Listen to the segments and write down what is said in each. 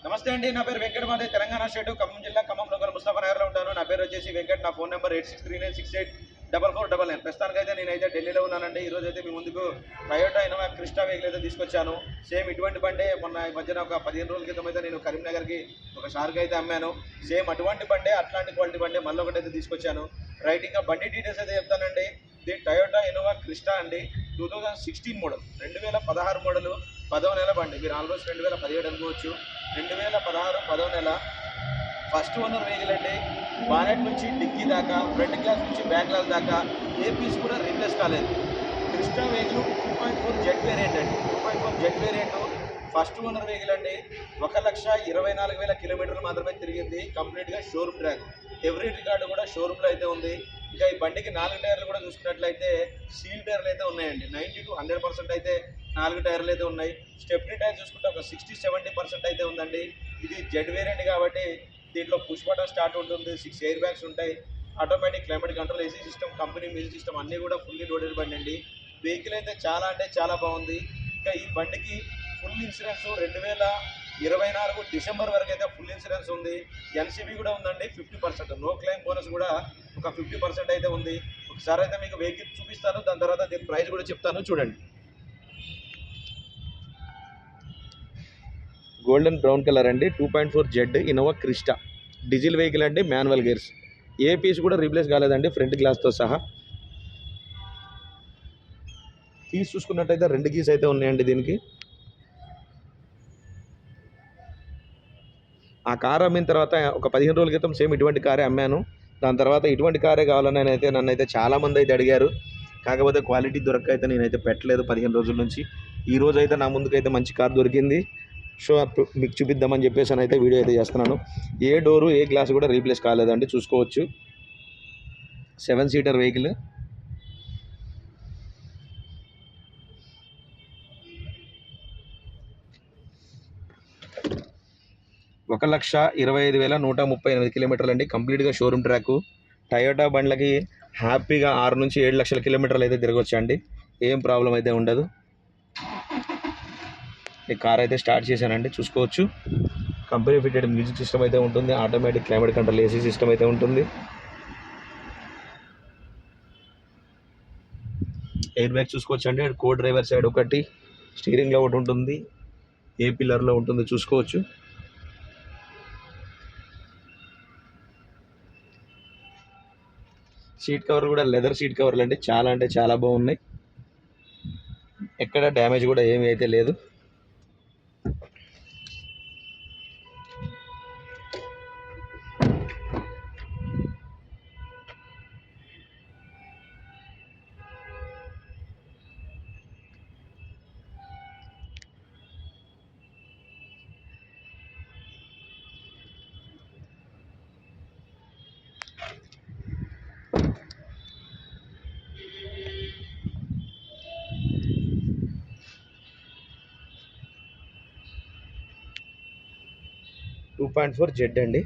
నమస్తే అండి. నా పేరు వెంకట్. మాది తెలంగాణ స్టేట్ ఖమ్మం జిల్లా ఖమ్మం లోకల్ ముస్తాఫానగర్లో ఉంటాను. నా పేరు వచ్చేసి వెంకట్. నా ఫోన్ నెంబర్ 8639684499. ప్రస్తుతానికైతే నేనైతే ఢిల్లీలో ఉన్నానండి. ఈరోజు అయితే మీ ముందుకు టయోటా ఇన్నోవా క్రిస్టా వెహికల్ అయితే తీసుకొచ్చాను. సేమ్ ఇటువంటి బండే మొన్న ఈ మధ్యన ఒక 15 రోజుల క్రితం అయితే నేను కరీంనగర్కి ఒక షార్క్ అయితే అమ్మాను. సేమ్ అటువంటి బండే, అట్లాంటి క్వాలిటీ బండే మళ్ళీ ఒకటి అయితే తీసుకొచ్చాను. రైట్, ఇంకా బండి డీటెయిల్స్ అయితే చెప్తానండి. ఇది టయోటా ఇన్నోవా క్రిస్టా అండి. 2016 మోడల్, 2016 మోడల్, 10వ నెల బండి. మీరు ఆల్మోస్ట్ 2017 అనుకోవచ్చు. 2016 10వ నెల. ఫస్ట్ ఓనర్ వెహికల్ అండి. బానెట్ నుంచి డిక్కీ దాకా, ఫ్రంట్ గ్లాస్ నుంచి బ్యాక్ గ్లాస్ దాకా ఏ పీస్ కూడా రీప్లేస్ కాలేదు. క్రిస్టా వెహికల్ 2.4 జెడ్ వేరియంట్ అండి. 2.4 Z variant first owner vehicle అండి. 1,24,000 కిలోమీటర్లు మాత్రమే తిరిగింది. కంప్లీట్గా షోరూమ్ ట్రాక్. ఎవ్రీ రికార్డు కూడా షోరూంలో అయితే ఉంది. ఇంకా ఈ బండికి 4 టైర్లు కూడా చూసుకున్నట్లయితే సీల్ టైర్లు అయితే ఉన్నాయండి. 90 to 100% అయితే 4 టైర్లు అయితే ఉన్నాయి. స్టెప్నీ టైర్ చూసుకుంటే ఒక 60-70% అయితే ఉందండి. ఇది జెడ్ వేరియంట్ కాబట్టి దీంట్లో పుష్ బటన్ స్టార్ట్ ఉంటుంది. 6 ఎయిర్ బ్యాగ్స్ ఉంటాయి. Automatic climate control, AC system, company music system అన్నీ కూడా ఫుల్లీ లోడెడ్ బండి అండి. వెహికల్ అయితే చాలా అంటే చాలా బాగుంది. ఇంకా ఈ బండికి ఫుల్ ఇన్సూరెన్స్ 2024 డిసెంబర్ వరకు అయితే ఫుల్ ఇన్సూరెన్స్ ఉంది. ఎన్సీబీ కూడా ఉందండి 50%. నో క్లెయిమ్ బోనస్ కూడా ఒక 50% అయితే ఉంది. ఒకసారి అయితే మీకు వెహికల్ చూపిస్తాను, దాని తర్వాత దీని ప్రైస్ కూడా చెప్తాను, చూడండి. గోల్డెన్ బ్రౌన్ కలర్ అండి. 2.4 Z Innova Crysta diesel vehicle అండి. మాన్యువల్ గేర్స్, ఏ పీస్ కూడా రీప్లేస్ కాలేదండి ఫ్రంట్ గ్లాస్తో సహా. కీస్ చూసుకున్నట్టయితే 2 కీస్ అయితే ఉన్నాయండి దీనికి. ఆ కారు అమ్మిన తర్వాత ఒక 15 రోజుల క్రితం సేమ్ ఇటువంటి కారే అమ్మాను. దాని తర్వాత ఇటువంటి కారే కావాలని నన్నైతే చాలామంది అయితే అడిగారు. కాకపోతే క్వాలిటీ దొరక్క అయితే నేనైతే పెట్టలేదు 15 రోజుల నుంచి. ఈ రోజు అయితే నా ముందుకైతే మంచి కార్ దొరికింది. సో మీకు చూపిద్దామని చెప్పేసి అయితే వీడియో అయితే చేస్తున్నాను. ఏ డోరు ఏ గ్లాస్ కూడా రీప్లేస్ కాలేదండి, చూసుకోవచ్చు. 7 సీటర్ వెహికల్. ఒక 1,25,138 కిలోమీటర్లు అండి. కంప్లీట్గా షోరూమ్ ట్రాక్. టయోటా బండ్లకి హ్యాపీగా 6 నుంచి 7 లక్షల కిలోమీటర్లు అయితే తిరగొచ్చండి. ఏం ప్రాబ్లం అయితే ఉండదు. ఈ కార్ అయితే స్టార్ట్ చేశానండి, చూసుకోవచ్చు. కంపెనీ ఫిటెడ్ మ్యూజిక్ సిస్టమ్ అయితే ఉంటుంది. Automatic climate control, AC system అయితే ఉంటుంది. ఎయిర్ బ్యాగ్ చూసుకోవచ్చండి. కో డ్రైవర్ సైడ్ ఒకటి, స్టీరింగ్లో ఒకటి ఉంటుంది, ఏ పిల్లర్లో ఉంటుంది చూసుకోవచ్చు. సీట్ కవర్ కూడా లెదర్ సీట్ కవర్లు అండి. చాలా అంటే చాలా బాగున్నాయి. ఎక్కడ డ్యామేజ్ కూడా ఏమీ అయితే లేదు. టూ 2.4 జెడ్ అండి.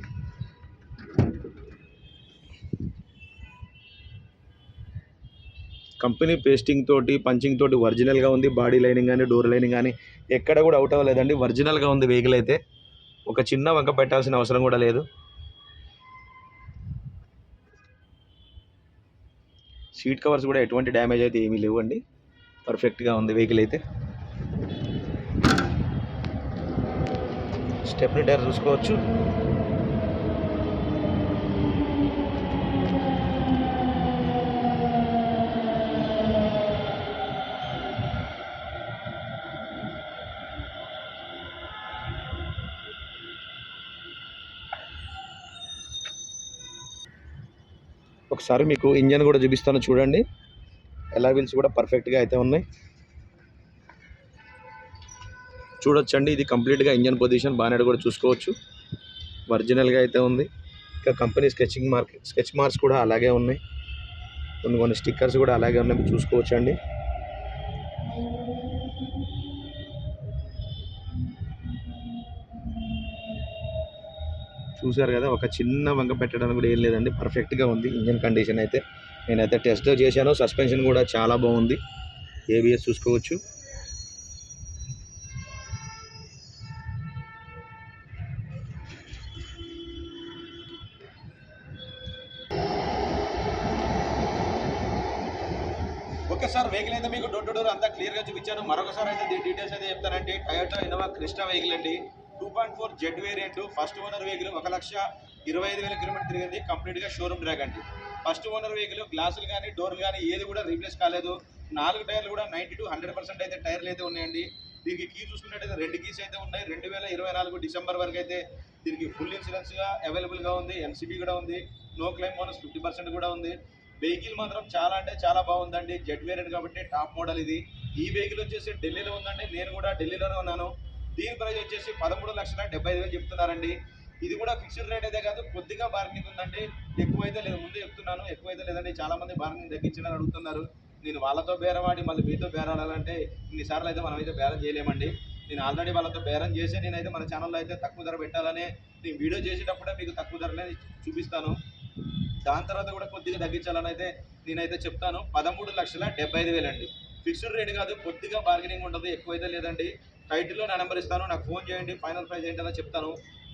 కంపెనీ పేస్టింగ్ తోటి, పంచింగ్ తోటి ఒరిజినల్గా ఉంది. బాడీ లైనింగ్ కానీ, డోర్ లైనింగ్ కానీ ఎక్కడ కూడా అవుట్ అవ్వలేదండి. ఒరిజినల్గా ఉంది వెహికల్ అయితే. ఒక చిన్న వంక పెట్టాల్సిన అవసరం కూడా లేదు. సీట్ కవర్స్ కూడా ఎటువంటి డ్యామేజ్ అయితే ఏమీ లేవండి. పర్ఫెక్ట్గా ఉంది వెహికల్ అయితే. స్టెప్నీ టైర్ చూసుకోవచ్చు. ఒకసారి మీకు ఇంజన్ కూడా చూపిస్తాను, చూడండి. ఎలా వీల్స్ కూడా పర్ఫెక్ట్గా అయితే ఉన్నాయి, చూడొచ్చండి. ఇది కంప్లీట్గా ఇంజన్ పొజిషన్. బానెట్ కూడా చూసుకోవచ్చు, ఒరిజినల్గా అయితే ఉంది. ఇంకా కంపెనీ స్కెచ్ మార్క్స్ కూడా అలాగే ఉన్నాయి. కొన్ని స్టిక్కర్స్ కూడా అలాగే ఉన్నాయి, చూసుకోవచ్చు అండి. చూసారు కదా, ఒక చిన్న వంక పెట్టడానికి కూడా ఏం లేదండి. పర్ఫెక్ట్గా ఉంది ఇంజన్ కండిషన్ అయితే. నేనైతే టెస్ట్ చేశాను. సస్పెన్షన్ కూడా చాలా బాగుంది. ఏబిఎస్ చూసుకోవచ్చు. ఓకే సార్, వెహికల్ అయితే మీకు డోర్ టు డోర్ అంతా క్లియర్గా చూపించాను. మరొకసారి అయితే దీని డీటెయిల్స్ అయితే చెప్తానండి. టయోటా ఇన్నోవా క్రిస్టా వెహికల్ అండి, 2.4 Z variant, first owner vehicle, 1,25,000 kilometre తిరిగింది, కంప్లీట్గా షోరూమ్ డ్రాగ్ అండి. ఫస్ట్ ఓనర్ వెహికల్, గ్లాసులు కానీ డోర్లు కానీ ఏది కూడా రీప్లేస్ కాలేదు. 4 టైర్లు కూడా 90 to 100% అయితే టైర్లు అయితే ఉన్నాయండి. దీనికి కీ చూసుకున్నట్టయితే 2 కీస్ అయితే ఉన్నాయి. 2024 డిసెంబర్ వరకు అయితే దీనికి ఫుల్ ఇన్సూరెన్స్గా అవైలబుల్గా ఉంది. ఎన్సీబీ కూడా ఉంది. నో క్లెయిమ్ బోనస్ 50% కూడా ఉంది. వెహికల్ మాత్రం చాలా అంటే చాలా బాగుందండి. జెడ్ వేరియంట్ కాబట్టి టాప్ మోడల్ ఇది. ఈ వెహికల్ వచ్చేసి ఢిల్లీలో ఉందండి, నేను కూడా ఢిల్లీలోనే ఉన్నాను. దీని ప్రైస్ వచ్చేసి 13,75,000 చెప్తున్నారండి. ఇది కూడా ఫిక్స్డ్ రేట్ అయితే కాదు, కొద్దిగా బార్గెనింగ్ ఉందండి. ఎక్కువైతే లేదు, ముందు చెప్తున్నాను, ఎక్కువైతే లేదండి. చాలా మంది బార్గెనింగ్ తగ్గించాలని అడుగుతున్నారు. నేను వాళ్ళతో బేరమాడి మళ్ళీ మీతో బేరాడాలంటే ఇన్నిసార్లు అయితే మనం అయితే బేరం చేయలేమండి. నేను ఆల్రెడీ వాళ్ళతో బేరం చేసి నేనైతే మన ఛానల్లో అయితే తక్కువ ధర పెట్టాలని నేను వీడియో చేసేటప్పుడే మీకు తక్కువ ధరలే చూపిస్తాను. దాని తర్వాత కూడా కొద్దిగా తగ్గించాలని అయితే నేనైతే చెప్తాను. 13,75,000 అండి. ఫిక్స్డ్ రేట్ కాదు, కొద్దిగా బార్గెనింగ్ ఉంటుంది, ఎక్కువైతే లేదండి. టైటిల్లో నా నెంబర్ ఇస్తాను, నాకు ఫోన్ చేయండి, ఫైనల్ ప్రైస్ ఏంటో చెప్తాను.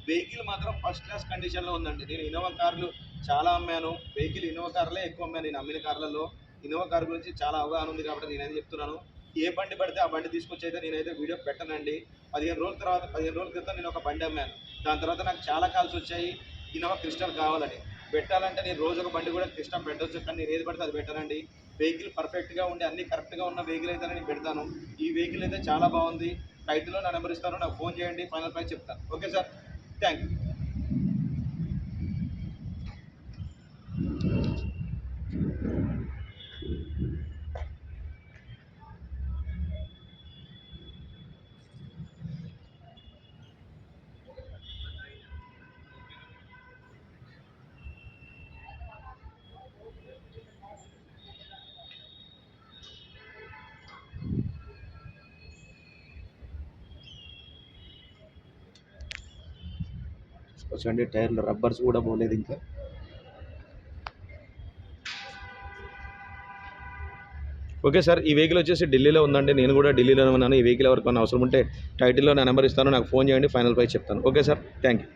వెహికల్ మాత్రం ఫస్ట్ క్లాస్ కండిషన్లో ఉందండి. నేను ఇన్నోవా కార్లు చాలా అమ్మాను, వెహికల్ ఇన్నోవా కార్లే ఎక్కువ అమ్మాను. నేను అమ్మిన కార్లలో ఇన్నోవా కార్ గురించి చాలా అవగాహన ఉంది కాబట్టి నేనైతే చెప్తున్నాను. ఏ బండి పడితే ఆ బండి తీసుకొచ్చి అయితే నేనైతే వీడియో పెట్టనండి. 15 రోజుల క్రితం నేను ఒక బండి అమ్మాను. దాని తర్వాత నాకు చాలా కాల్స్ వచ్చాయి ఇన్నోవా క్రిస్టల్ కావాలని. పెట్టాలంటే నేను రోజు ఒక బండి కూడా క్రిస్టల్ పెట్టవచ్చు, కానీ నేను ఏది పడితే అది పెట్టానండి. వెహికల్ పర్ఫెక్ట్గా ఉండి అన్ని కరెక్ట్గా ఉన్న వెహికల్ అయితే నేను పెడతాను. ఈ వెహికల్ అయితే చాలా బాగుంది. టైటిల్లో నా నెంబర్ ఇస్తాను, నాకు ఫోన్ చేయండి, ఫైనల్ ప్రైస్ చెప్తాను. Okay sir, thank you. వచ్చండి, టైర్లు రబ్బర్స్ కూడా పోలేదు ఇంకా. ఓకే సార్, ఈ వెహికల్ వచ్చేసి ఢిల్లీలో ఉందండి, నేను కూడా ఢిల్లీలోనే ఉన్నాను. ఈ వెహికల్ ఎవరికైనా అవసరం ఉంటే టైటిల్లో నా నెంబర్ ఇస్తాను, నాకు ఫోన్ చేయండి, ఫైనల్ ప్రైస్ చెప్తాను. Okay sir, thank you.